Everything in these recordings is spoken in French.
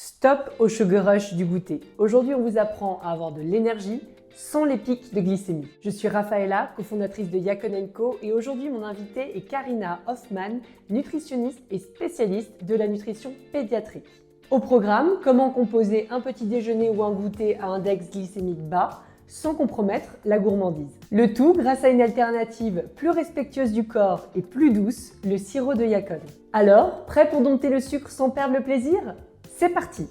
Stop au sugar rush du goûter. Aujourd'hui, on vous apprend à avoir de l'énergie sans les pics de glycémie. Je suis Raphaëla, cofondatrice de Yacon & Co, et aujourd'hui, mon invitée est Karina Hoffman, nutritionniste et spécialiste de la nutrition pédiatrique. Au programme, comment composer un petit déjeuner ou un goûter à index glycémique bas sans compromettre la gourmandise. Le tout grâce à une alternative plus respectueuse du corps et plus douce, le sirop de Yacon. Alors, prêt pour dompter le sucre sans perdre le plaisir ? C'est parti!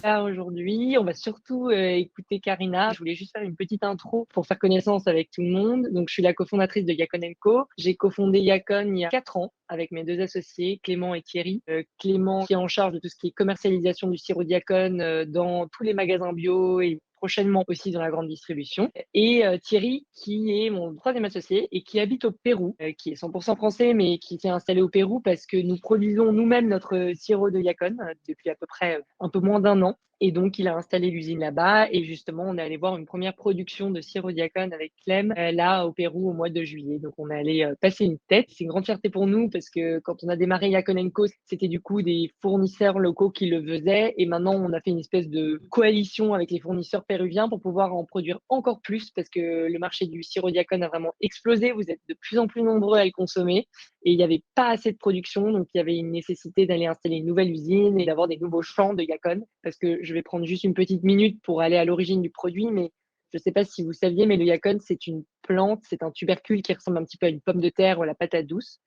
Là, aujourd'hui, on va surtout écouter Karina. Je voulais juste faire une petite intro pour faire connaissance avec tout le monde. Donc, je suis la cofondatrice de Yacon & Co. J'ai cofondé Yacon il y a 4 ans avec mes deux associés, Clément et Thierry. Clément qui est en charge de tout ce qui est commercialisation du sirop Yacon dans tous les magasins bio et prochainement aussi dans la grande distribution. Et Thierry, qui est mon troisième associé et qui habite au Pérou, qui est 100% français, mais qui s'est installé au Pérou parce que nous produisons nous-mêmes notre sirop de Yacon depuis à peu près un peu moins d'un an. Et donc, il a installé l'usine là-bas. Et justement, on est allé voir une première production de sirop Yacon avec Clem, là, au Pérou, au mois de juillet. Donc, on est allé passer une tête. C'est une grande fierté pour nous parce que quand on a démarré Yacon & Co, c'était du coup des fournisseurs locaux qui le faisaient. Et maintenant, on a fait une espèce de coalition avec les fournisseurs péruviens pour pouvoir en produire encore plus parce que le marché du sirop Yacon a vraiment explosé. Vous êtes de plus en plus nombreux à le consommer. Et il n'y avait pas assez de production, donc il y avait une nécessité d'aller installer une nouvelle usine et d'avoir des nouveaux champs de Yacon. Parce que je vais prendre juste une petite minute pour aller à l'origine du produit, mais je ne sais pas si vous saviez, mais le Yacon, c'est une plante, c'est un tubercule qui ressemble un petit peu à une pomme de terre ou à la patate douce.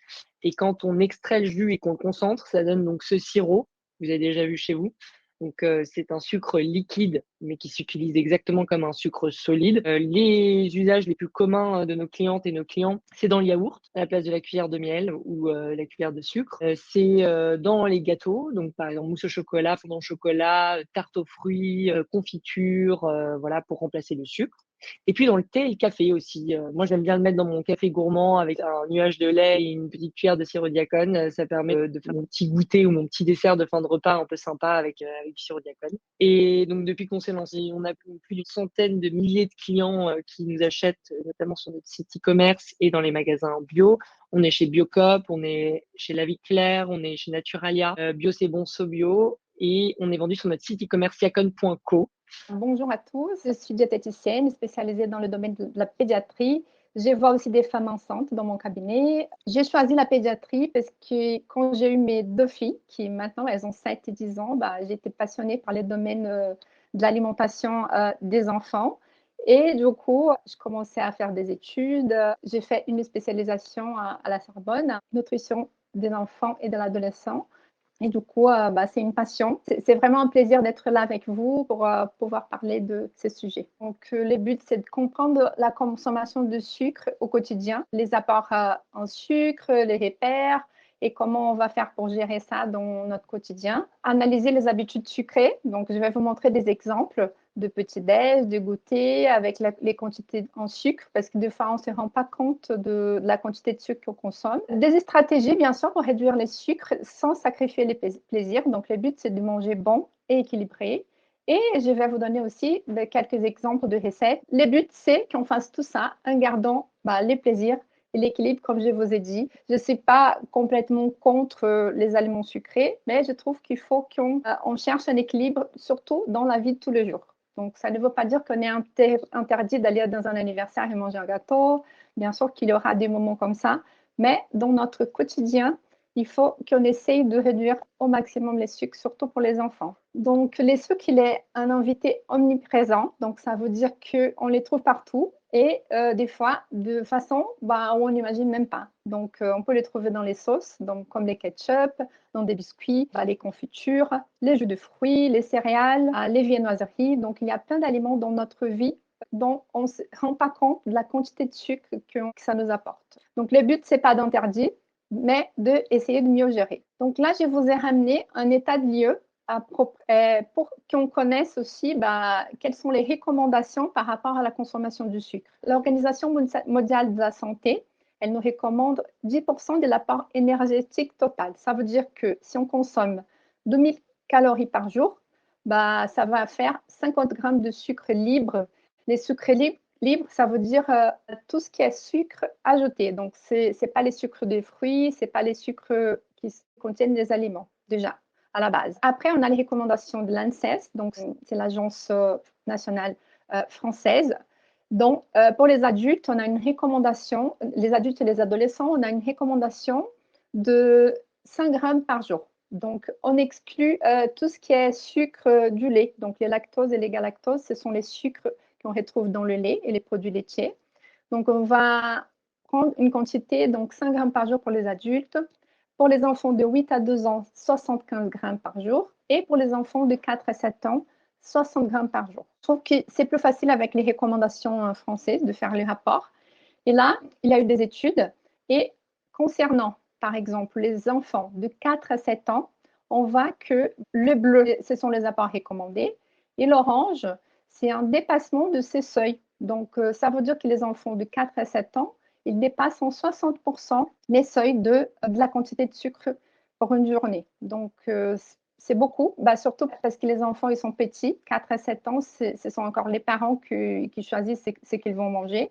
Et quand on extrait le jus et qu'on le concentre, ça donne donc ce sirop, vous avez déjà vu chez vous. Donc, c'est un sucre liquide, mais qui s'utilise exactement comme un sucre solide. Les usages les plus communs de nos clientes et nos clients, c'est dans le yaourt, à la place de la cuillère de miel ou la cuillère de sucre. C'est dans les gâteaux, donc par exemple mousse au chocolat, fondant au chocolat, tarte aux fruits, confiture, voilà, pour remplacer le sucre. Et puis dans le thé et le café aussi. Moi, j'aime bien le mettre dans mon café gourmand avec un nuage de lait et une petite cuillère de sirop Diacone. Ça permet de faire mon petit goûter ou mon petit dessert de fin de repas un peu sympa avec du sirop Diacone. Et donc, depuis qu'on s'est lancé, on a plus d'une centaine de milliers de clients qui nous achètent, notamment sur notre site e-commerce et dans les magasins bio. On est chez Biocop, on est chez La Vie Claire, on est chez Naturalia, Bio c'est bon, So Bio, et on est vendu sur notre site e-commerce yacon.co. Bonjour à tous, je suis diététicienne spécialisée dans le domaine de la pédiatrie. Je vois aussi des femmes enceintes dans mon cabinet. J'ai choisi la pédiatrie parce que quand j'ai eu mes deux filles, qui maintenant elles ont 7 et 10 ans, j'étais passionnée par les domaines de l'alimentation des enfants. Et du coup, je commençais à faire des études. J'ai fait une spécialisation à la Sorbonne, nutrition des enfants et de l'adolescent. Et du coup, c'est une passion. C'est vraiment un plaisir d'être là avec vous pour pouvoir parler de ce sujet. Donc, le but, c'est de comprendre la consommation de sucre au quotidien, les apports en sucre, les repères et comment on va faire pour gérer ça dans notre quotidien. Analyser les habitudes sucrées. Donc, je vais vous montrer des exemples de petits-déj, de goûter avec les quantités en sucre, parce que des fois, on ne se rend pas compte de la quantité de sucre qu'on consomme. Des stratégies, bien sûr, pour réduire les sucres sans sacrifier les plaisirs. Donc, le but, c'est de manger bon et équilibré. Et je vais vous donner aussi quelques exemples de recettes. Le but, c'est qu'on fasse tout ça en gardant les plaisirs et l'équilibre, comme je vous ai dit. Je ne suis pas complètement contre les aliments sucrés, mais je trouve qu'il faut qu'on cherche un équilibre, surtout dans la vie de tous les jours. Donc, ça ne veut pas dire qu'on est interdit d'aller dans un anniversaire et manger un gâteau. Bien sûr qu'il y aura des moments comme ça, mais dans notre quotidien, il faut qu'on essaye de réduire au maximum les sucres, surtout pour les enfants. Donc, les sucres, il est un invité omniprésent. Donc, ça veut dire qu'on les trouve partout et des fois de façon où on n'imagine même pas. Donc, on peut les trouver dans les sauces, donc, comme les ketchup, dans des biscuits, les confitures, les jus de fruits, les céréales, les viennoiseries. Donc, il y a plein d'aliments dans notre vie dont on ne se rend pas compte de la quantité de sucre que ça nous apporte. Donc, le but, ce n'est pas d'interdire, mais d'essayer de mieux gérer. Donc là, je vous ai ramené un état de lieu pour qu'on connaisse aussi quelles sont les recommandations par rapport à la consommation du sucre. L'Organisation mondiale de la santé, elle nous recommande 10% de l'apport énergétique total. Ça veut dire que si on consomme 2000 calories par jour, ça va faire 50 grammes de sucre libre. Les sucres libres, Libre, ça veut dire tout ce qui est sucre ajouté. Donc, c'est pas les sucres des fruits, c'est pas les sucres qui contiennent des aliments, déjà, à la base. Après, on a les recommandations de l'ANSES, donc c'est l'Agence nationale française. Donc, pour les adultes, on a une recommandation, les adultes et les adolescents, on a une recommandation de 5 grammes par jour. Donc, on exclut tout ce qui est sucre du lait. Donc, les lactoses et les galactoses, ce sont les sucres qu'on retrouve dans le lait et les produits laitiers. Donc, on va prendre une quantité, donc 5 grammes par jour pour les adultes. Pour les enfants de 8 à 2 ans, 75 grammes par jour. Et pour les enfants de 4 à 7 ans, 60 grammes par jour. Je trouve que c'est plus facile avec les recommandations françaises de faire les rapports. Et là, il y a eu des études. Et concernant, par exemple, les enfants de 4 à 7 ans, on voit que le bleu, ce sont les apports recommandés. Et l'orange, c'est un dépassement de ces seuils. Donc, ça veut dire que les enfants de 4 à 7 ans, ils dépassent en 60% les seuils de la quantité de sucre pour une journée. Donc, c'est beaucoup, surtout parce que les enfants, ils sont petits, 4 à 7 ans, ce sont encore les parents qui choisissent ce qu'ils vont manger.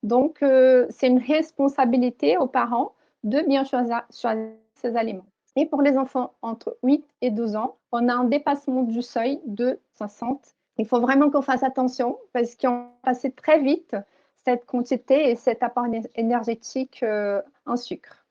Donc, c'est une responsabilité aux parents de bien choisir ces aliments. Et pour les enfants entre 8 et 12 ans, on a un dépassement du seuil de 60. Il faut vraiment qu'on fasse attention parce qu'on passe très vite cette quantité et cet apport énergétique en sucre.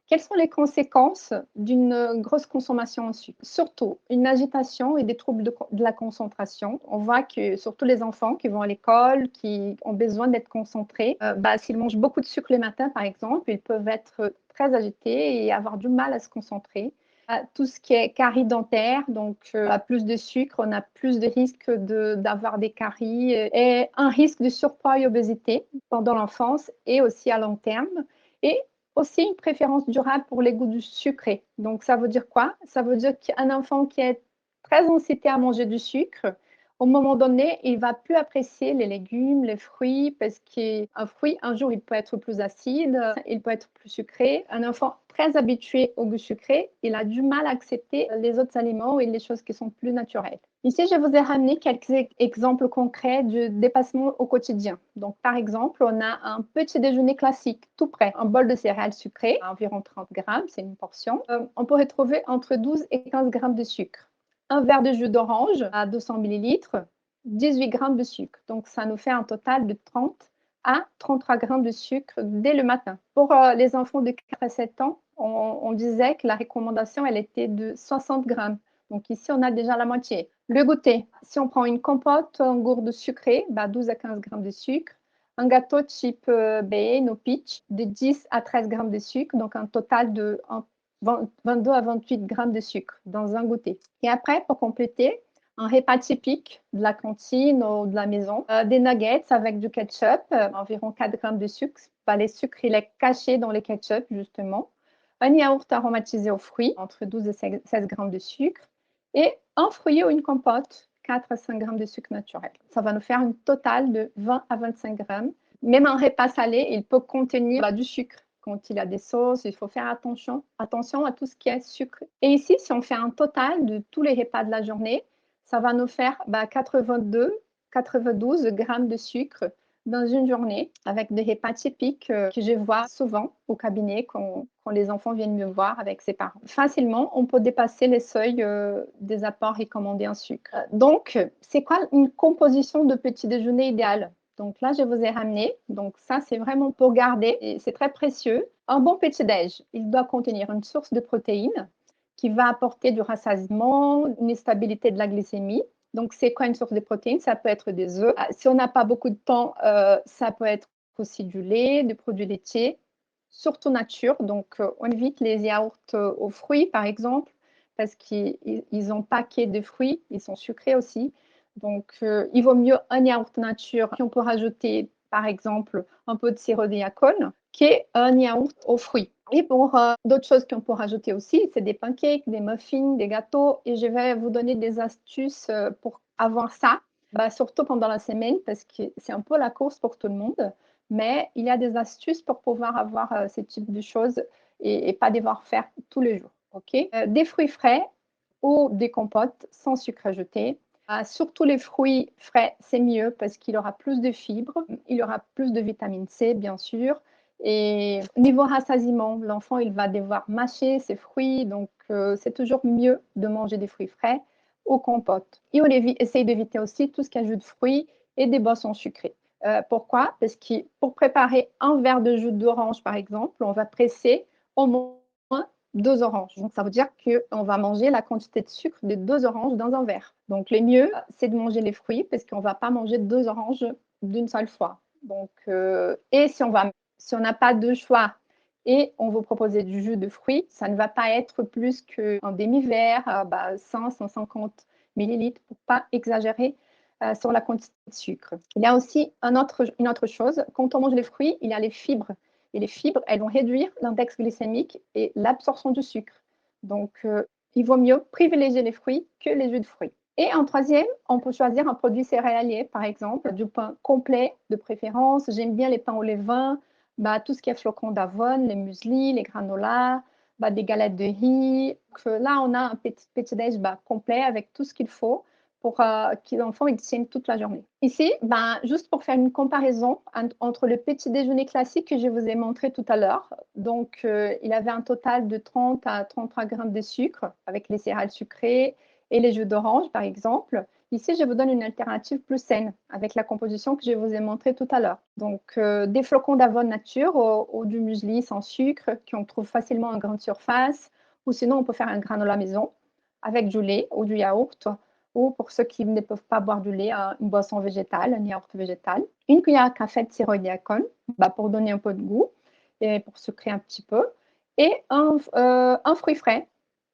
Quelles sont les conséquences d'une grosse consommation en sucre? Surtout une agitation et des troubles de la concentration. On voit que surtout les enfants qui vont à l'école, qui ont besoin d'être concentrés, s'ils mangent beaucoup de sucre le matin, par exemple, ils peuvent être très agités et avoir du mal à se concentrer. Tout ce qui est caries dentaires, donc plus de sucre, on a plus de risques d'avoir des caries et un risque de surpoids et obésité pendant l'enfance et aussi à long terme. Et aussi une préférence durable pour les goûts du sucré. Donc, ça veut dire quoi? Ça veut dire qu'un enfant qui est très incité à manger du sucre, au moment donné, il va plus apprécier les légumes, les fruits, parce qu'un fruit, un jour, il peut être plus acide, il peut être plus sucré. Un enfant très habitué au goût sucré, il a du mal à accepter les autres aliments et les choses qui sont plus naturelles. Ici, je vous ai ramené quelques exemples concrets de dépassement au quotidien. Donc, par exemple, on a un petit déjeuner classique, tout prêt. Un bol de céréales sucrées, à environ 30 grammes, c'est une portion. On peut retrouver entre 12 et 15 grammes de sucre. Un verre de jus d'orange à 200 millilitres, 18 grammes de sucre. Donc, ça nous fait un total de 30 à 33 grammes de sucre dès le matin. Pour les enfants de 4 à 7 ans, on disait que la recommandation, elle était de 60 grammes. Donc ici, on a déjà la moitié. Le goûter, si on prend une compote, un gourde sucré, 12 à 15 grammes de sucre. Un gâteau type Bane ou Peach, de 10 à 13 grammes de sucre, donc un total de 22 à 28 grammes de sucre dans un goûter. Et après, pour compléter, un repas typique de la cantine ou de la maison, des nuggets avec du ketchup, environ 4 grammes de sucre. Les sucres, il est caché dans les ketchup, justement. Un yaourt aromatisé aux fruits, entre 12 et 16 grammes de sucre. Et un fruit ou une compote, 4 à 5 grammes de sucre naturel. Ça va nous faire un total de 20 à 25 grammes. Même un repas salé, il peut contenir du sucre. Quand il y a des sauces, il faut faire attention à tout ce qui est sucre. Et ici, si on fait un total de tous les repas de la journée, ça va nous faire 92 grammes de sucre dans une journée, avec des repas typiques que je vois souvent au cabinet quand les enfants viennent me voir avec ses parents. Facilement, on peut dépasser les seuils des apports recommandés en sucre. Donc, c'est quoi une composition de petit déjeuner idéal? Donc là, je vous ai ramené. Donc ça, c'est vraiment pour garder. Et c'est très précieux. Un bon petit-déj, il doit contenir une source de protéines qui va apporter du rassasiement, une stabilité de la glycémie. Donc, c'est quoi une source de protéines? Ça peut être des œufs. Si on n'a pas beaucoup de temps, ça peut être aussi du lait, des produits laitiers, surtout nature. Donc, on évite les yaourts aux fruits, par exemple, parce qu'ils ont paquet de fruits, ils sont sucrés aussi. Donc, il vaut mieux un yaourt nature qu'on peut rajouter, par exemple, un peu de sirop de yacon qu'un yaourt aux fruits. Et pour d'autres choses qu'on peut rajouter aussi, c'est des pancakes, des muffins, des gâteaux. Et je vais vous donner des astuces pour avoir ça, surtout pendant la semaine, parce que c'est un peu la course pour tout le monde. Mais il y a des astuces pour pouvoir avoir ce type de choses et pas devoir faire tous les jours. Okay, des fruits frais ou des compotes sans sucre ajouté. Surtout les fruits frais, c'est mieux parce qu'il aura plus de fibres, il aura plus de vitamine C, bien sûr. Et niveau rassasiement, l'enfant, il va devoir mâcher ses fruits, donc c'est toujours mieux de manger des fruits frais aux compotes. Et on essaye d'éviter aussi tout ce qui est jus de fruits et des boissons sucrées. Pourquoi? Parce que pour préparer un verre de jus d'orange, par exemple, on va presser au moins 2 oranges. Donc, ça veut dire qu'on va manger la quantité de sucre de 2 oranges dans un verre. Donc, le mieux, c'est de manger les fruits parce qu'on ne va pas manger 2 oranges d'une seule fois. Donc, et si on n'a pas de choix et on vous propose du jus de fruits, ça ne va pas être plus qu'un demi-verre, 100, 150 millilitres pour ne pas exagérer sur la quantité de sucre. Il y a aussi une autre chose. Quand on mange les fruits, il y a les fibres. Et les fibres, elles vont réduire l'index glycémique et l'absorption du sucre. Donc, il vaut mieux privilégier les fruits que les jus de fruits. Et en troisième, on peut choisir un produit céréalier, par exemple, du pain complet de préférence. J'aime bien les pains au levain, tout ce qui est flocons d'avoine, les muesli, les granolas, des galettes de riz. Donc, là, on a un petit-déj complet avec tout ce qu'il faut pour que l'enfant tienne toute la journée. Ici, juste pour faire une comparaison entre le petit déjeuner classique que je vous ai montré tout à l'heure, donc il avait un total de 30 à 33 grammes de sucre avec les céréales sucrées et les jus d'orange, par exemple. Ici, je vous donne une alternative plus saine avec la composition que je vous ai montrée tout à l'heure. Donc, des flocons d'avoine nature ou du muesli sans sucre qu'on trouve facilement en grande surface, ou sinon on peut faire un granola maison avec du lait ou du yaourt, ou pour ceux qui ne peuvent pas boire du lait, une boisson végétale, un yaourt végétal. Une cuillère à café de sirop diacone pour donner un peu de goût et pour sucrer un petit peu. Et un fruit frais.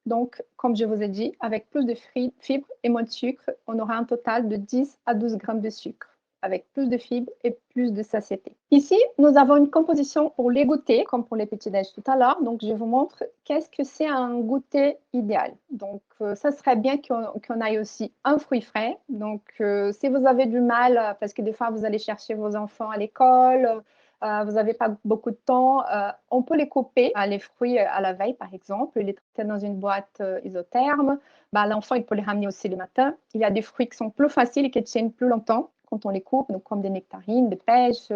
Donc, comme je vous ai dit, avec plus de fibres et moins de sucre, on aura un total de 10 à 12 grammes de sucre, avec plus de fibres et plus de satiété. Ici, nous avons une composition pour les goûters, comme pour les petits déj tout à l'heure. Donc, je vous montre qu'est-ce que c'est un goûter idéal. Donc, ça serait bien qu'on aille aussi un fruit frais. Donc, si vous avez du mal, parce que des fois, vous allez chercher vos enfants à l'école, vous n'avez pas beaucoup de temps, on peut les couper, les fruits à la veille, par exemple, les traiter dans une boîte isotherme. L'enfant, il peut les ramener aussi le matin. Il y a des fruits qui sont plus faciles et qui tiennent plus longtemps quand on les coupe, donc comme des nectarines, des pêches,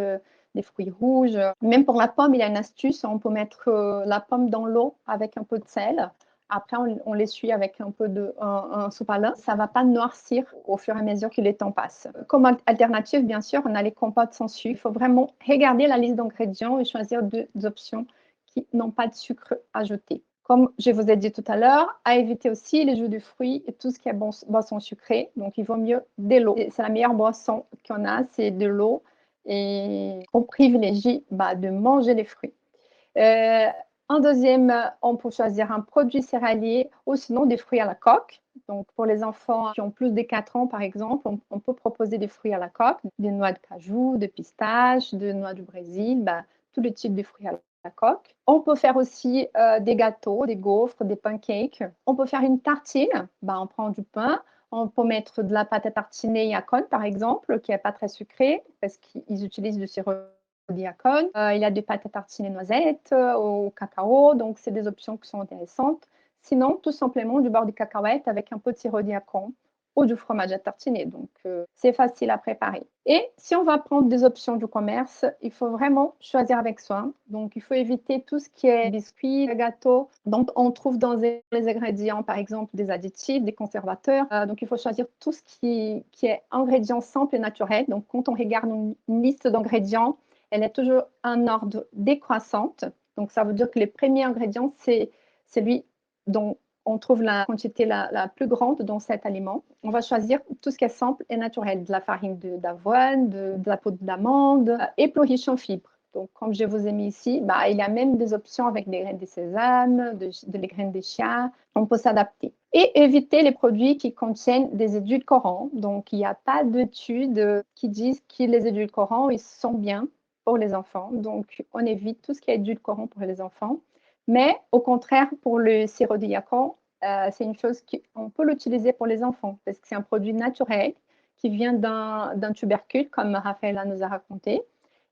des fruits rouges. Même pour la pomme, il y a une astuce. On peut mettre la pomme dans l'eau avec un peu de sel. Après, on l'essuie avec un peu de un sopalin. Ça ne va pas noircir au fur et à mesure que le temps passe. Comme alternative, bien sûr, on a les compotes sans sucre. Il faut vraiment regarder la liste d'ingrédients et choisir des options qui n'ont pas de sucre ajouté. Comme je vous ai dit tout à l'heure, à éviter aussi les jus de fruits et tout ce qui est boisson sucrée. Donc, il vaut mieux de l'eau. C'est la meilleure boisson qu'on a, c'est de l'eau. Et on privilégie de manger les fruits. En deuxième, on peut choisir un produit céréalier ou sinon des fruits à la coque. Donc, pour les enfants qui ont plus de 4 ans, par exemple, on peut proposer des fruits à la coque, des noix de cajou, de pistache, de noix du Brésil, tous les types de fruits à la coque. On peut faire aussi des gâteaux, des gaufres, des pancakes. On peut faire une tartine. On prend du pain. On peut mettre de la pâte à tartiner Yacon, par exemple, qui n'est pas très sucrée parce qu'ils utilisent du sirop diacone. Il y a des pâtes à tartiner noisettes au cacao, donc c'est des options qui sont intéressantes. Sinon, tout simplement du beurre de cacahuète avec un peu de sirop diacone ou du fromage à tartiner. Donc, c'est facile à préparer. Et si on va prendre des options du commerce, il faut vraiment choisir avec soin. Donc, il faut éviter tout ce qui est biscuits, gâteaux, dont on trouve dans les ingrédients, par exemple, des additifs, des conservateurs. Donc, il faut choisir tout ce qui est ingrédients simples et naturels. Donc, quand on regarde une liste d'ingrédients, elle est toujours en ordre décroissante. Donc, ça veut dire que les premiers ingrédients, c'est celui dont on trouve la quantité la plus grande dans cet aliment. On va choisir tout ce qui est simple et naturel, de la farine d'avoine, de la poudre d'amande et plus riche en fibres. Donc, comme je vous ai mis ici, il y a même des options avec des graines de sésame, de les graines de chia. On peut s'adapter. Et éviter les produits qui contiennent des édulcorants. Donc, il n'y a pas d'études qui disent que les édulcorants, ils sont bien pour les enfants. Donc, on évite tout ce qui est édulcorant pour les enfants. Mais au contraire, pour le sirop de Yacon, c'est une chose qu'on peut l'utiliser pour les enfants parce que c'est un produit naturel qui vient d'un tubercule, comme Raphaëla nous a raconté.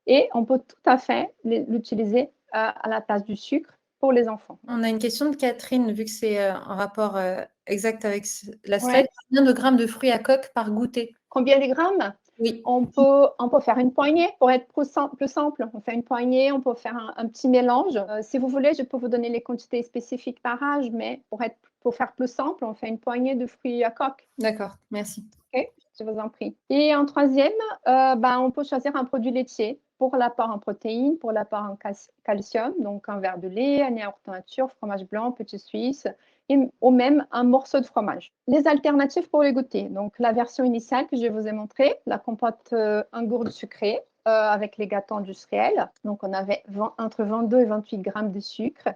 Et on peut tout à fait l'utiliser à la place du sucre pour les enfants. On a une question de Catherine, vu que c'est en rapport exact avec la Ouais. slide. Combien de grammes de fruits à coque par goûter? Combien de grammes? Oui. On peut faire une poignée pour être plus simple. On fait une poignée, on peut faire un petit mélange. Si vous voulez, je peux vous donner les quantités spécifiques par âge, mais pour faire plus simple, on fait une poignée de fruits à coque. D'accord, merci. Ok, je vous en prie. Et en troisième, on peut choisir un produit laitier pour l'apport en protéines, pour l'apport en calcium, donc un verre de lait, un yaourt nature, fromage blanc, petit suisse, ou même un morceau de fromage. Les alternatives pour les goûter. Donc, la version initiale que je vous ai montrée, la compote en gourde sucrée avec les gâteaux industriels. Donc, on avait entre 22 et 28 grammes de sucre.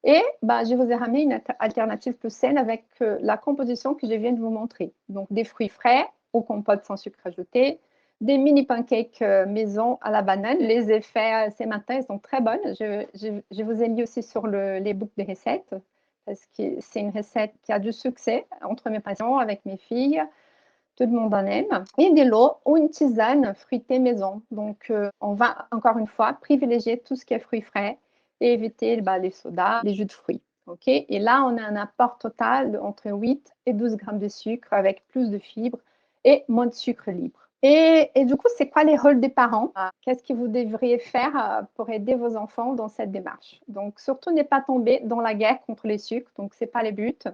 Et je vous ai ramené une alternative plus saine avec la composition que je viens de vous montrer. Donc, des fruits frais aux compotes sans sucre ajouté, des mini pancakes maison à la banane. Les effets ces matins, ils sont très bonnes. Je vous ai mis aussi sur les books des recettes parce que c'est une recette qui a du succès entre mes patients, avec mes filles. Tout le monde en aime. Et de l'eau ou une tisane fruitée maison. Donc, on va encore une fois privilégier tout ce qui est fruits frais et éviter les sodas, les jus de fruits. Okay. Et là, on a un apport total entre 8 et 12 grammes de sucre avec plus de fibres et moins de sucre libre. Et du coup, c'est quoi les rôles des parents? Qu'est-ce que vous devriez faire pour aider vos enfants dans cette démarche? Donc, surtout ne pas tomber dans la guerre contre les sucres. Donc, ce n'est pas le but.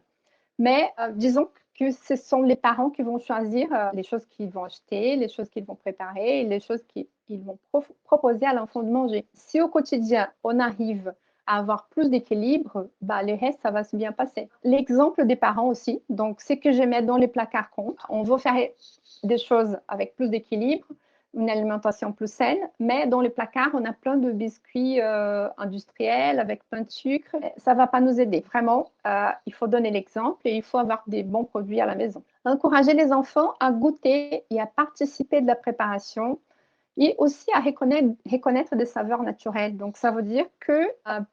Mais disons que ce sont les parents qui vont choisir les choses qu'ils vont acheter, les choses qu'ils vont préparer et les choses qu'ils vont proposer à l'enfant de manger. Si au quotidien, on arrive à avoir plus d'équilibre, le reste, ça va se bien passer. L'exemple des parents aussi, donc ce que je mets dans les placards compte, on veut faire des choses avec plus d'équilibre, une alimentation plus saine, mais dans les placards, on a plein de biscuits industriels avec plein de sucre. Ça ne va pas nous aider. Vraiment, il faut donner l'exemple et il faut avoir des bons produits à la maison. Encourager les enfants à goûter et à participer de la préparation et aussi à reconnaître des saveurs naturelles. Donc, ça veut dire que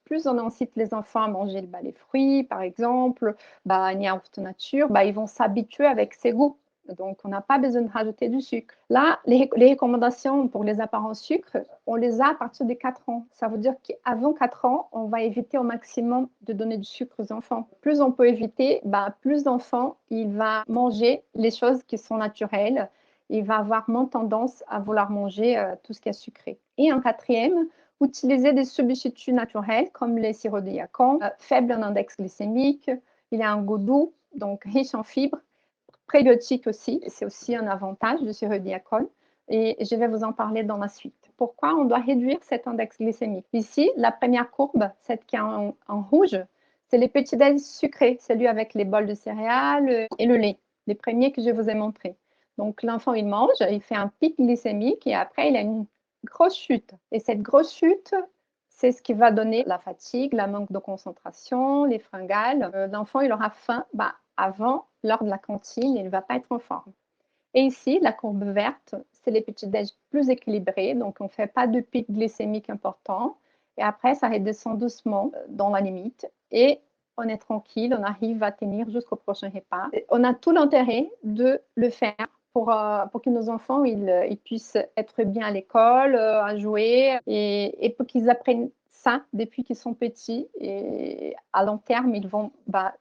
plus on incite les enfants à manger les fruits, par exemple, un yaourt nature, ils vont s'habituer avec ces goûts. Donc, on n'a pas besoin de rajouter du sucre. Là, les recommandations pour les apports en sucre, on les a à partir des 4 ans. Ça veut dire qu'avant 4 ans, on va éviter au maximum de donner du sucre aux enfants. Plus on peut éviter, plus l'enfant, il va manger les choses qui sont naturelles. Il va avoir moins tendance à vouloir manger tout ce qui est sucré. Et en quatrième, utiliser des substituts naturels comme les sirops de yacon, faible en index glycémique, il a un goût doux, donc riche en fibres, prébiotique aussi, c'est aussi un avantage du sirop de yacon. Et je vais vous en parler dans la suite. Pourquoi on doit réduire cet index glycémique? Ici, la première courbe, celle qui est en rouge, c'est les petits déj sucrés, celui avec les bols de céréales et le lait, les premiers que je vous ai montrés. Donc, l'enfant, il mange, il fait un pic glycémique et après, il a une grosse chute. Et cette grosse chute, c'est ce qui va donner la fatigue, la manque de concentration, les fringales. L'enfant, il aura faim avant, lors de la cantine, il ne va pas être en forme. Et ici, la courbe verte, c'est les petits déj plus équilibrés. Donc, on ne fait pas de pic glycémique important. Et après, ça redescend doucement dans la limite. Et on est tranquille, on arrive à tenir jusqu'au prochain repas. Et on a tout l'intérêt de le faire pour que nos enfants ils puissent être bien à l'école, à jouer, et pour qu'ils apprennent ça depuis qu'ils sont petits. Et à long terme, ils vont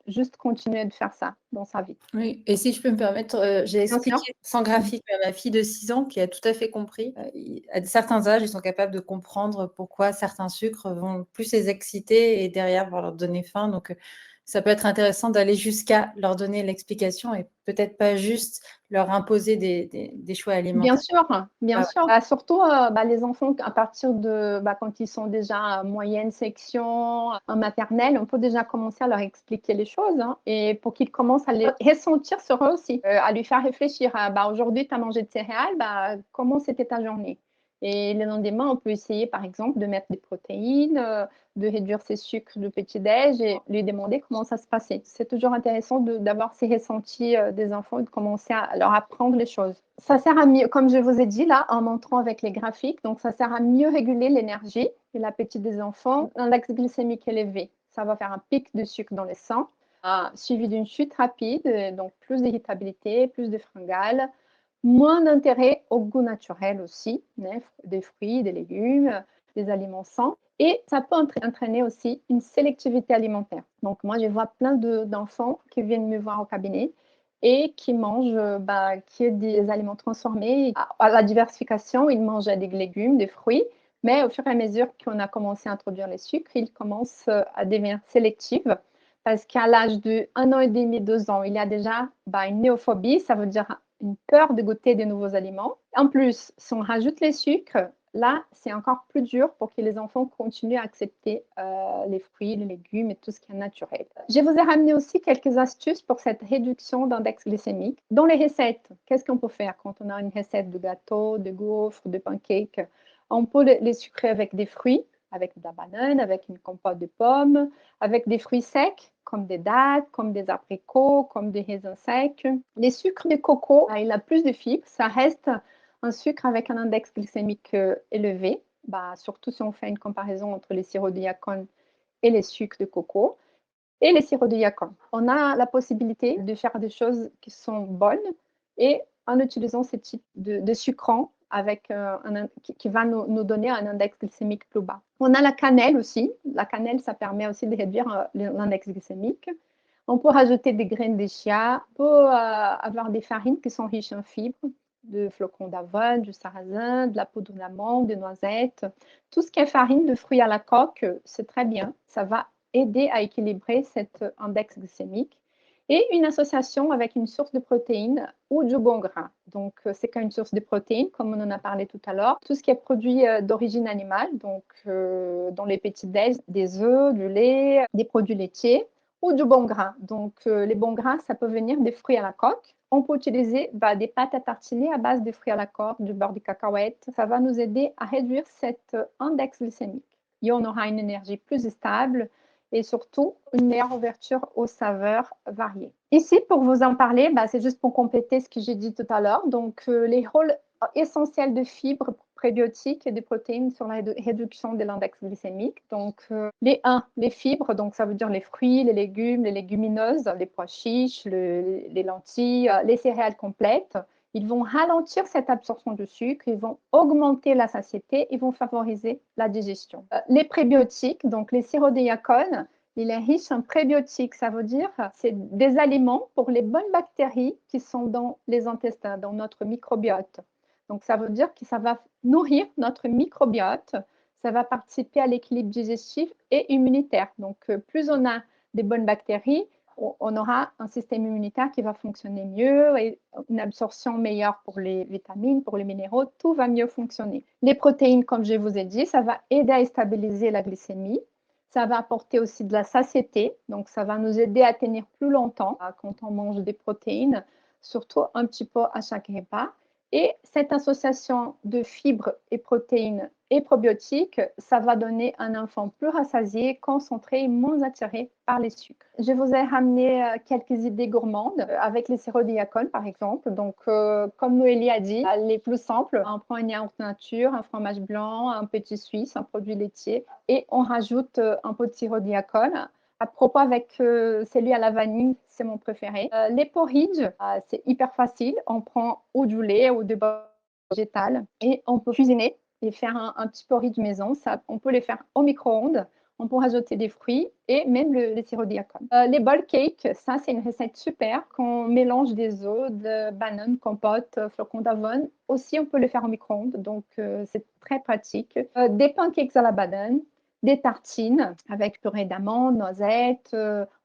juste continuer de faire ça dans sa vie. Oui, et si je peux me permettre, j'ai expliqué sans graphique à ma fille de 6 ans qui a tout à fait compris. À certains âges, ils sont capables de comprendre pourquoi certains sucres vont plus les exciter et derrière vont leur donner faim. Donc, ça peut être intéressant d'aller jusqu'à leur donner l'explication et peut-être pas juste leur imposer des choix alimentaires. Bien sûr. Surtout les enfants, à partir de quand ils sont déjà moyenne section, en maternelle, on peut déjà commencer à leur expliquer les choses et pour qu'ils commencent à les ressentir sur eux aussi, à lui faire réfléchir. Aujourd'hui, tu as mangé de céréales, comment c'était ta journée? Et le lendemain, on peut essayer, par exemple, de mettre des protéines, de réduire ses sucres du petit-déj et lui demander comment ça se passait. C'est toujours intéressant d'avoir ces ressentis des enfants et de commencer à leur apprendre les choses. Ça sert à mieux, comme je vous ai dit là, en montrant avec les graphiques, donc ça sert à mieux réguler l'énergie et l'appétit des enfants. L'index glycémique élevé, ça va faire un pic de sucre dans le sang, suivi d'une chute rapide, donc plus d'irritabilité, plus de fringales, moins d'intérêt au goût naturel aussi, des fruits, des légumes, des aliments sains. Et ça peut entraîner aussi une sélectivité alimentaire. Donc, moi, je vois plein d'enfants qui viennent me voir au cabinet et qui mangent qui des aliments transformés. À la diversification, ils mangent des légumes, des fruits, mais au fur et à mesure qu'on a commencé à introduire les sucres, ils commencent à devenir sélectifs parce qu'à l'âge de 1 an et demi, 2 ans, il y a déjà une néophobie, ça veut dire une peur de goûter de nouveaux aliments. En plus, si on rajoute les sucres, là, c'est encore plus dur pour que les enfants continuent à accepter les fruits, les légumes et tout ce qui est naturel. Je vous ai ramené aussi quelques astuces pour cette réduction d'index glycémique. Dans les recettes, qu'est-ce qu'on peut faire quand on a une recette de gâteau, de gaufres, de pancakes? On peut les sucrer avec des fruits, avec de la banane, avec une compote de pommes, avec des fruits secs comme des dattes, comme des abricots, comme des raisins secs. Les sucres de coco, il a plus de fibres, ça reste un sucre avec un index glycémique élevé, surtout si on fait une comparaison entre les sirops de Yacon et les sucres de coco et les sirops de Yacon. On a la possibilité de faire des choses qui sont bonnes et en utilisant ce type de sucrant avec qui va nous donner un index glycémique plus bas. On a la cannelle aussi. La cannelle, ça permet aussi de réduire l'index glycémique. On peut rajouter des graines de chia. On peut avoir des farines qui sont riches en fibres, de flocons d'avoine, du sarrasin, de la poudre d'amande, de noisettes. Tout ce qui est farine de fruits à la coque, c'est très bien. Ça va aider à équilibrer cet index glycémique. Et une association avec une source de protéines ou du bon gras. Donc, c'est qu'une source de protéines, comme on en a parlé tout à l'heure. Tout ce qui est produit d'origine animale, donc dans les petits déj, des œufs, du lait, des produits laitiers ou du bon gras. Donc, les bons gras, ça peut venir des fruits à la coque. On peut utiliser des pâtes à tartiner à base de fruits à la coque, du beurre de cacahuète. Ça va nous aider à réduire cet index glycémique. Et on aura une énergie plus stable et surtout une meilleure ouverture aux saveurs variées. Ici, pour vous en parler, c'est juste pour compléter ce que j'ai dit tout à l'heure. Donc, les rôles essentiels de fibres prébiotiques et de protéines sur la réduction de l'index glycémique. Donc, les fibres, donc ça veut dire les fruits, les légumes, les légumineuses, les pois chiches, les lentilles, les céréales complètes. Ils vont ralentir cette absorption de sucre, ils vont augmenter la satiété, ils vont favoriser la digestion. Les prébiotiques, donc les sirops de Yacon, il est riche en prébiotiques, ça veut dire c'est des aliments pour les bonnes bactéries qui sont dans les intestins, dans notre microbiote. Donc ça veut dire que ça va nourrir notre microbiote, ça va participer à l'équilibre digestif et immunitaire. Donc plus on a des bonnes bactéries, on aura un système immunitaire qui va fonctionner mieux et une absorption meilleure pour les vitamines, pour les minéraux, tout va mieux fonctionner. Les protéines, comme je vous ai dit, ça va aider à stabiliser la glycémie. Ça va apporter aussi de la satiété, donc ça va nous aider à tenir plus longtemps quand on mange des protéines, surtout un petit peu à chaque repas. Et cette association de fibres et protéines et probiotiques, ça va donner un enfant plus rassasié, concentré et moins attiré par les sucres. Je vous ai ramené quelques idées gourmandes avec les sirops de Yacon, par exemple. Donc, comme Noélie a dit, les plus simples, on prend un yaourt nature, un fromage blanc, un petit suisse, un produit laitier et on rajoute un peu de sirop de Yacon. À propos avec celui à la vanille, c'est mon préféré. Les porridge, c'est hyper facile. On prend ou du lait ou de beurre végétal et on peut cuisiner et faire un petit porridge maison. Ça, on peut les faire au micro-ondes. On peut rajouter des fruits et même les sirops de Yacon. Les bowl cakes, ça c'est une recette super qu'on mélange des œufs, de bananes, compote, flocons d'avoine. Aussi, on peut les faire au micro-ondes, donc c'est très pratique. Des pancakes à la banane, des tartines avec purée d'amandes, noisettes,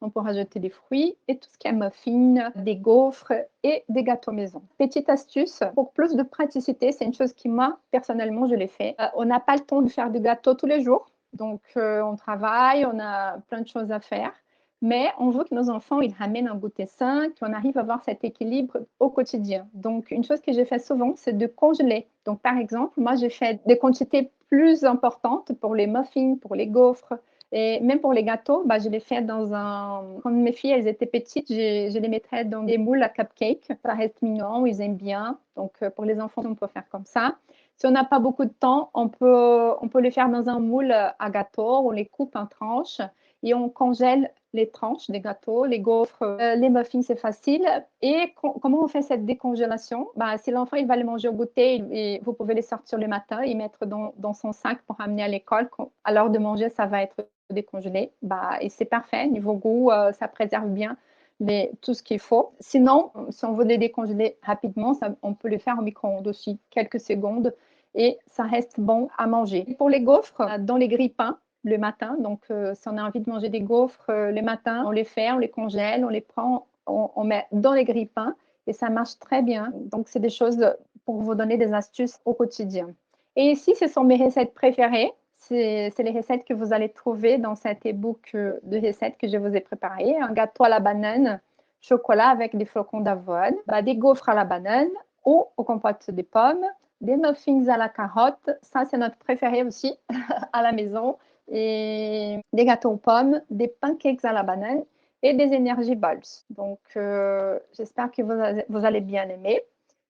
on peut rajouter des fruits et tout ce qui est muffins, des gaufres et des gâteaux maison. Petite astuce, pour plus de praticité, c'est une chose qui moi, personnellement, je l'ai fait. On n'a pas le temps de faire des gâteaux tous les jours, donc on travaille, on a plein de choses à faire. Mais on veut que nos enfants, ils ramènent un goûter sain, qu'on arrive à avoir cet équilibre au quotidien. Donc, une chose que j'ai fait souvent, c'est de congeler. Donc, par exemple, moi, j'ai fait des quantités plus importantes pour les muffins, pour les gaufres. Et même pour les gâteaux, je les fais dans un... Quand mes filles, elles étaient petites, je les mettrais dans des moules à cupcakes. Ça reste mignon, ils aiment bien. Donc, pour les enfants, on peut faire comme ça. Si on n'a pas beaucoup de temps, on peut les faire dans un moule à gâteau, on les coupe en tranches et on congèle les tranches des gâteaux, les gaufres, les muffins, c'est facile. Et comment on fait cette décongélation? Si l'enfant il va les manger au goûter, et vous pouvez les sortir le matin et mettre dans son sac pour amener à l'école. À l'heure de manger, ça va être décongelé. Et c'est parfait. Niveau goût, ça préserve bien tout ce qu'il faut. Sinon, si on veut les décongeler rapidement, on peut les faire au micro-ondes aussi, quelques secondes, et ça reste bon à manger. Pour les gaufres, dans les grille-pains, le matin. Donc, si on a envie de manger des gaufres le matin, on les fait, on les congèle, on les prend, on met dans les grille-pains et ça marche très bien. Donc, c'est des choses pour vous donner des astuces au quotidien. Et ici, ce sont mes recettes préférées. C'est les recettes que vous allez trouver dans cet e-book de recettes que je vous ai préparé. Un gâteau à la banane, chocolat avec des flocons d'avoine, des gaufres à la banane ou aux compotes de pommes, des muffins à la carotte. Ça, c'est notre préféré aussi à la maison. Et des gâteaux aux pommes, des pancakes à la banane et des energy balls. Donc, j'espère que vous allez bien aimer.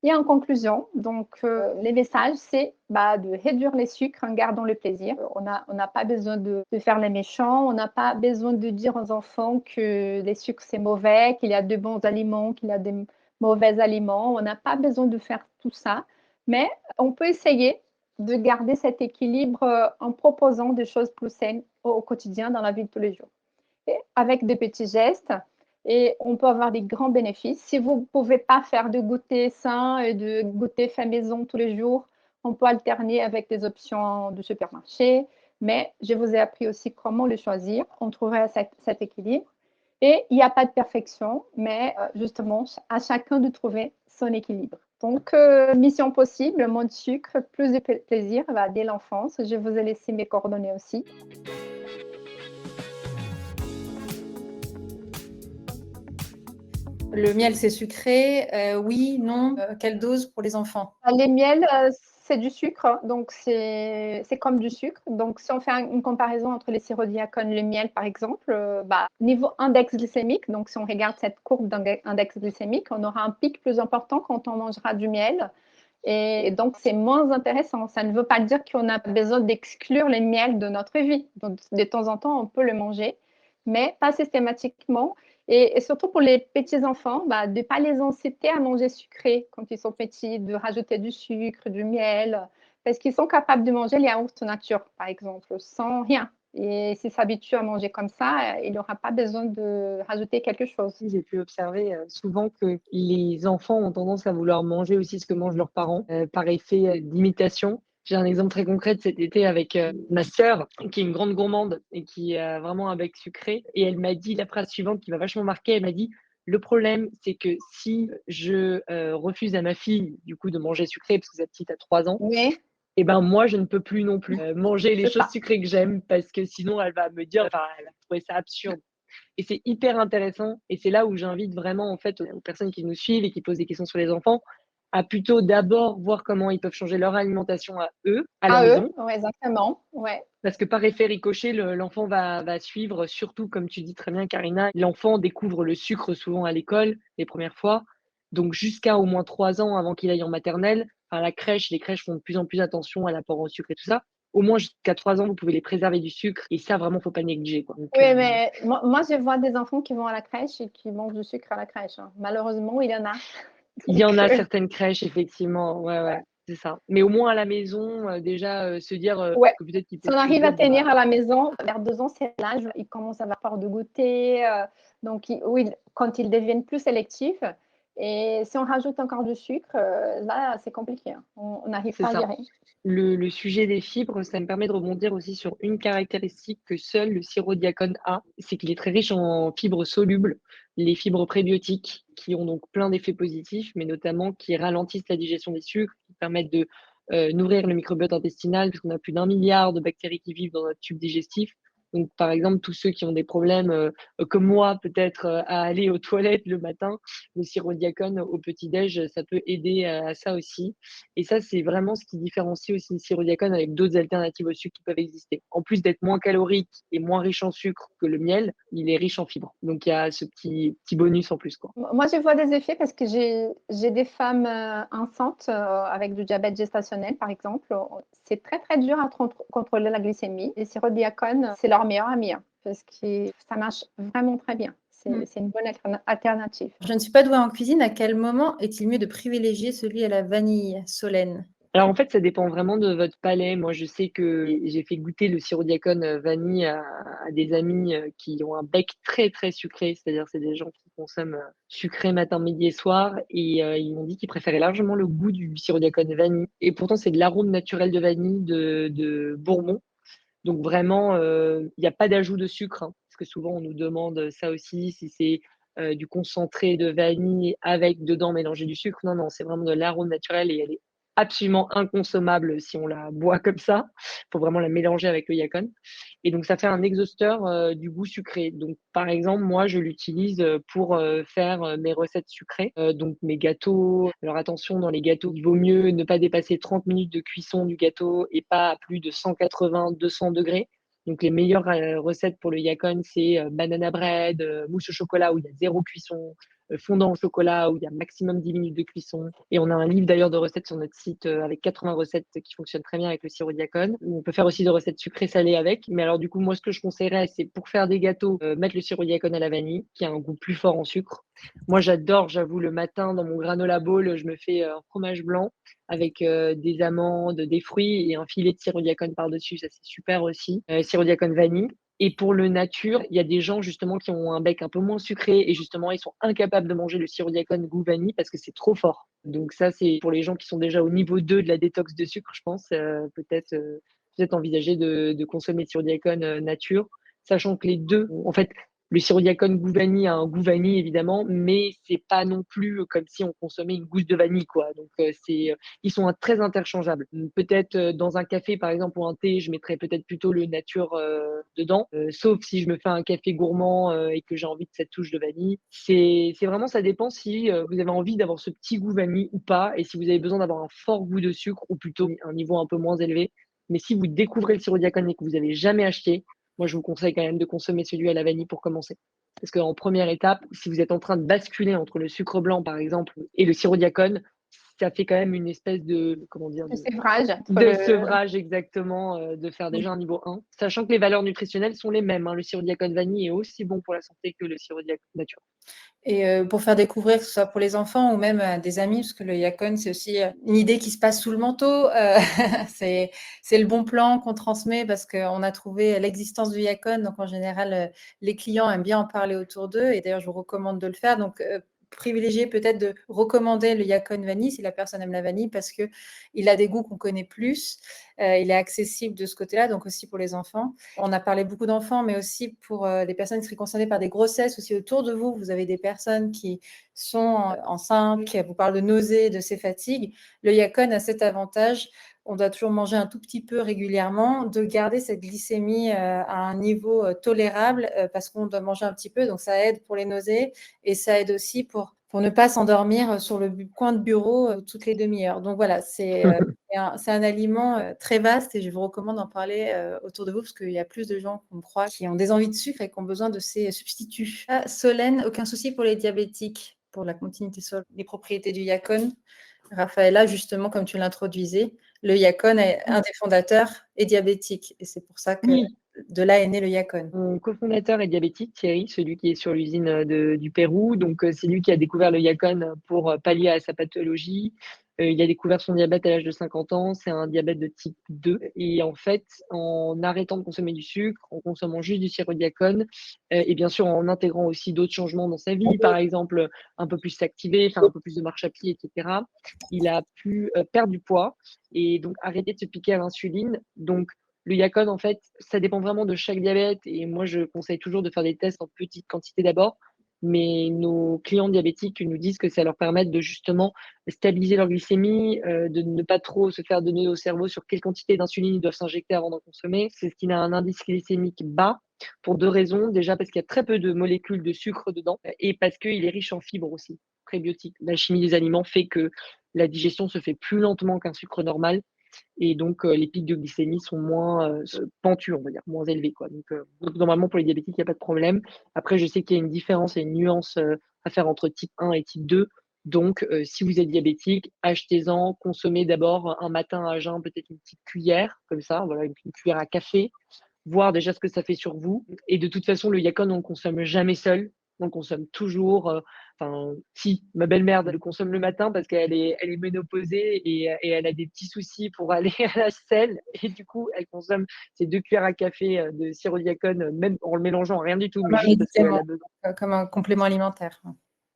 Et en conclusion, donc, les messages, c'est de réduire les sucres en gardant le plaisir. On n'a pas besoin de faire les méchants. On n'a pas besoin de dire aux enfants que les sucres, c'est mauvais, qu'il y a de bons aliments, qu'il y a de mauvais aliments. On n'a pas besoin de faire tout ça. Mais on peut essayer de garder cet équilibre en proposant des choses plus saines au quotidien dans la vie de tous les jours. Et avec des petits gestes, et on peut avoir des grands bénéfices. Si vous ne pouvez pas faire de goûter sain et de goûter fait maison tous les jours, on peut alterner avec des options de supermarché. Mais je vous ai appris aussi comment le choisir. On trouverait cet équilibre. Et il n'y a pas de perfection, mais justement, à chacun de trouver son équilibre. Donc, mission possible, moins de sucre, plus de plaisir dès l'enfance. Je vous ai laissé mes coordonnées aussi. Le miel, c'est sucré. Oui, non. Quelle dose pour les enfants? Les miels, c'est du sucre, donc c'est comme du sucre. Donc, si on fait une comparaison entre les sirops Diacone et le miel, par exemple, niveau index glycémique, donc si on regarde cette courbe d'index glycémique, on aura un pic plus important quand on mangera du miel. Et donc, c'est moins intéressant. Ça ne veut pas dire qu'on a besoin d'exclure les miels de notre vie. Donc, de temps en temps, on peut le manger, mais pas systématiquement. Et surtout pour les petits-enfants, de ne pas les inciter à manger sucré quand ils sont petits, de rajouter du sucre, du miel, parce qu'ils sont capables de manger les yaourts nature, par exemple, sans rien. Et s'ils s'habituent à manger comme ça, il n'aura pas besoin de rajouter quelque chose. J'ai pu observer souvent que les enfants ont tendance à vouloir manger aussi ce que mangent leurs parents par effet d'imitation. J'ai un exemple très concret de cet été avec ma sœur, qui est une grande gourmande et qui a vraiment un bec sucré. Et elle m'a dit la phrase suivante qui m'a vachement marquée. Elle m'a dit: le problème, c'est que si je refuse à ma fille, du coup, de manger sucré, parce que sa petite a 3 ans, Oui, et ben moi, je ne peux plus non plus manger les c'est choses ça. sucrées que j'aime, parce que sinon, elle va me dire, enfin, elle va trouver ça absurde. Et c'est hyper intéressant. Et c'est là où j'invite vraiment, en fait, aux personnes qui nous suivent et qui posent des questions sur les enfants, à plutôt d'abord voir comment ils peuvent changer leur alimentation à eux, à la À eux, maison. ouais, exactement. Ouais. Parce que par effet ricochet, l'enfant va suivre, surtout, comme tu dis très bien, Karina, l'enfant découvre le sucre souvent à l'école, les premières fois. Donc, jusqu'à au moins 3 ans avant qu'il aille en maternelle, enfin, la crèche, les crèches font de plus en plus attention à l'apport en sucre et tout ça. Au moins jusqu'à 3 ans, vous pouvez les préserver du sucre. Et ça, vraiment, faut pas négliger, quoi. Donc, Oui, mais moi, je vois des enfants qui vont à la crèche et qui mangent du sucre à la crèche, hein. Malheureusement, il y en a. il y en Donc, a certaines crèches, effectivement. Ouais, ouais, c'est ça. Mais au moins à la maison, déjà, se dire ouais. que peut-être qu'ils Si peuvent on se arrive à dire, bon, tenir bah, à la maison, vers 2 ans, c'est l'âge où ils commencent à avoir peur de goûter. Donc, oui, quand ils deviennent plus sélectifs. Et si on rajoute encore du sucre, là, c'est compliqué, hein. On n'arrive c'est pas à ça. gérer. Le sujet des fibres, ça me permet de rebondir aussi sur une caractéristique que seul le sirop Diacone a, c'est qu'il est très riche en fibres solubles, les fibres prébiotiques, qui ont donc plein d'effets positifs, mais notamment qui ralentissent la digestion des sucres, qui permettent de nourrir le microbiote intestinal, puisqu'on a plus d'1 milliard de bactéries qui vivent dans notre tube digestif. Donc, par exemple, tous ceux qui ont des problèmes, comme moi, peut-être, à aller aux toilettes le matin, le sirop Diacone au petit-déj, ça peut aider à ça aussi. Et ça, c'est vraiment ce qui différencie aussi le sirop Diacone avec d'autres alternatives au sucre qui peuvent exister. En plus d'être moins calorique et moins riche en sucre que le miel, il est riche en fibres. Donc, il y a ce petit bonus en plus, quoi. Moi, je vois des effets parce que j'ai des femmes enceintes avec du diabète gestationnel, par exemple. C'est très, très dur à contrôler la glycémie. Les sirops Diacone, c'est leur meilleur ami, hein. parce que ça marche vraiment très bien. Mmh. C'est une bonne alternative. Je ne suis pas douée en cuisine. À quel moment est-il mieux de privilégier celui à la vanille, Solène? Alors en fait, ça dépend vraiment de votre palais. Moi, je sais que j'ai fait goûter le sirop Diacon vanille à des amis qui ont un bec très très sucré, c'est-à-dire c'est des gens qui consomment sucré matin, midi et soir, et ils m'ont dit qu'ils préféraient largement le goût du sirop Diacon vanille. Et pourtant, c'est de l'arôme naturel de vanille de Bourbon. Donc vraiment, il n'y a pas d'ajout de sucre, hein, parce que souvent on nous demande ça aussi, si c'est du concentré de vanille avec dedans mélangé du sucre. Non, non, c'est vraiment de l'arôme naturel et elle est absolument inconsommable si on la boit comme ça. Il faut vraiment la mélanger avec le yacon. Et donc ça fait un exhausteur du goût sucré. Donc par exemple, moi je l'utilise pour faire mes recettes sucrées, donc mes gâteaux. Alors attention, dans les gâteaux, il vaut mieux ne pas dépasser 30 minutes de cuisson du gâteau et pas à plus de 180-200 degrés. Donc les meilleures recettes pour le yacon, c'est banana bread, mousse au chocolat où il y a zéro cuisson, fondant au chocolat où il y a maximum 10 minutes de cuisson. Et on a un livre d'ailleurs de recettes sur notre site avec 80 recettes qui fonctionnent très bien avec le sirop Diacon. On peut faire aussi des recettes sucrées salées avec. Mais alors du coup, moi ce que je conseillerais, c'est pour faire des gâteaux, mettre le sirop Diacon à la vanille, qui a un goût plus fort en sucre. Moi j'adore, j'avoue, le matin dans mon granola bowl, je me fais un fromage blanc avec des amandes, des fruits et un filet de sirop Diacon par-dessus. Ça c'est super aussi. Sirop Diacon vanille. Et pour le nature, il y a des gens justement qui ont un bec un peu moins sucré et justement ils sont incapables de manger le sirop Diacon goût vanille parce que c'est trop fort. Donc ça, c'est pour les gens qui sont déjà au niveau 2 de la détox de sucre, je pense, peut-être envisager de consommer le sirop Diacon nature, sachant que les deux, en fait, le sirop Diacon goût vanille a un goût vanille évidemment, mais c'est pas non plus comme si on consommait une gousse de vanille, quoi. Donc ils sont très interchangeables. Peut-être dans un café par exemple ou un thé, je mettrais peut-être plutôt le nature dedans, sauf si je me fais un café gourmand et que j'ai envie de cette touche de vanille. C'est vraiment, ça dépend si vous avez envie d'avoir ce petit goût vanille ou pas, et si vous avez besoin d'avoir un fort goût de sucre ou plutôt un niveau un peu moins élevé. Mais si vous découvrez le sirop Diacon et que vous n'avez jamais acheté, moi je vous conseille quand même de consommer celui à la vanille pour commencer. Parce qu'en première étape, si vous êtes en train de basculer entre le sucre blanc, par exemple, et le sirop Diacon, ça fait quand même une espèce de, comment dire, Le sevrage. de sevrage exactement, de faire déjà un niveau 1. Sachant que les valeurs nutritionnelles sont les mêmes, hein. Le sirop Diacon vanille est aussi bon pour la santé que le sirop Diacon nature. Et pour faire découvrir, que ce soit pour les enfants ou même des amis, parce que le yacon, c'est aussi une idée qui se passe sous le manteau. C'est le bon plan qu'on transmet parce qu'on a trouvé l'existence du yacon. Donc, en général, les clients aiment bien en parler autour d'eux. Et d'ailleurs, je vous recommande de le faire. Donc, privilégier peut-être de recommander le yacon vanille si la personne aime la vanille parce qu'il a des goûts qu'on connaît plus. Il est accessible de ce côté-là, donc aussi pour les enfants. On a parlé beaucoup d'enfants, mais aussi pour des personnes qui seraient concernées par des grossesses. Aussi autour de vous, vous avez des personnes qui sont enceintes, qui vous parlent de nausées, de ces fatigues. Le yacon a cet avantage. On doit toujours manger un tout petit peu régulièrement, de garder cette glycémie à un niveau tolérable parce qu'on doit manger un petit peu. Donc, ça aide pour les nausées et ça aide aussi pour ne pas s'endormir sur le coin de bureau toutes les demi-heures. Donc, voilà, c'est un aliment très vaste et je vous recommande d'en parler autour de vous parce qu'il y a plus de gens qu'on croit qui ont des envies de sucre et qui ont besoin de ces substituts. Ah, Solène, aucun souci pour les diabétiques, pour la continuité sur les propriétés du yacon. Raphaëlla, justement, comme tu l'introduisais, le yacon est un des fondateurs est diabétique et c'est pour ça que de là est né le yacon. Mon cofondateur est diabétique, Thierry, celui qui est sur l'usine du Pérou. Donc, c'est lui qui a découvert le yacon pour pallier à sa pathologie. Il a découvert son diabète à l'âge de 50 ans. C'est un diabète de type 2. Et en fait, en arrêtant de consommer du sucre, en consommant juste du sirop Diacon, et bien sûr en intégrant aussi d'autres changements dans sa vie, par exemple, un peu plus s'activer, faire un peu plus de marche à pied, etc., il a pu perdre du poids et donc arrêter de se piquer à l'insuline. Donc, le yacon, en fait, ça dépend vraiment de chaque diabète. Et moi, je conseille toujours de faire des tests en petite quantité d'abord. Mais nos clients diabétiques nous disent que ça leur permet de justement stabiliser leur glycémie, de ne pas trop se faire de nœuds au cerveau sur quelle quantité d'insuline ils doivent s'injecter avant d'en consommer. C'est ce qu'il a un indice glycémique bas pour deux raisons. Déjà parce qu'il y a très peu de molécules de sucre dedans et parce qu'il est riche en fibres aussi, prébiotiques. La chimie des aliments fait que la digestion se fait plus lentement qu'un sucre normal. Et donc, les pics de glycémie sont moins pentus, on va dire, moins élevés, quoi. Donc normalement, pour les diabétiques, il n'y a pas de problème. Après, je sais qu'il y a une différence et une nuance à faire entre type 1 et type 2. Donc, si vous êtes diabétique, achetez-en, consommez d'abord un matin à jeun, peut-être une petite cuillère, comme ça, voilà, une cuillère à café. voir déjà ce que ça fait sur vous. Et de toute façon, le Yacon, on ne consomme jamais seul. On le consomme toujours. Si, ma belle-mère le consomme le matin parce qu'elle est ménopausée et elle a des petits soucis pour aller à la selle. Et du coup, elle consomme ses 2 cuillères à café de sirop de Yacon, même en le mélangeant, rien du tout, mais juste parce qu'elle a besoin. Comme un complément alimentaire.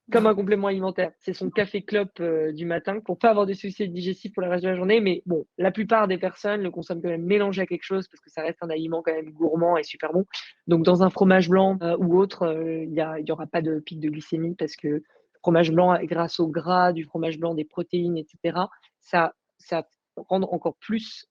Comme un complément alimentaire. C'est son café clope du matin pour pas avoir de soucis digestifs pour le reste de la journée. Mais bon, la plupart des personnes le consomment quand même mélangé à quelque chose parce que ça reste un aliment quand même gourmand et super bon. Donc, dans un fromage blanc ou autre, il y aura pas de pic de glycémie parce que le fromage blanc, grâce au gras du fromage blanc, des protéines, etc., ça rend encore plus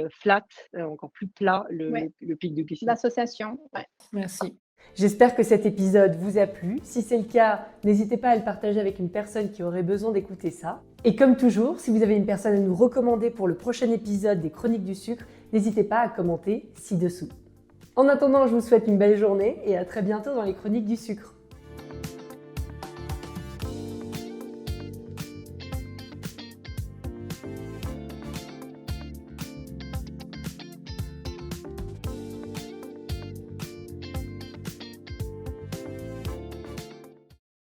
flat, encore plus plat le pic de glycémie. L'association. Ouais. Merci. J'espère que cet épisode vous a plu. Si c'est le cas, n'hésitez pas à le partager avec une personne qui aurait besoin d'écouter ça. Et comme toujours, si vous avez une personne à nous recommander pour le prochain épisode des Chroniques du sucre, n'hésitez pas à commenter ci-dessous. En attendant, je vous souhaite une belle journée et à très bientôt dans les Chroniques du sucre.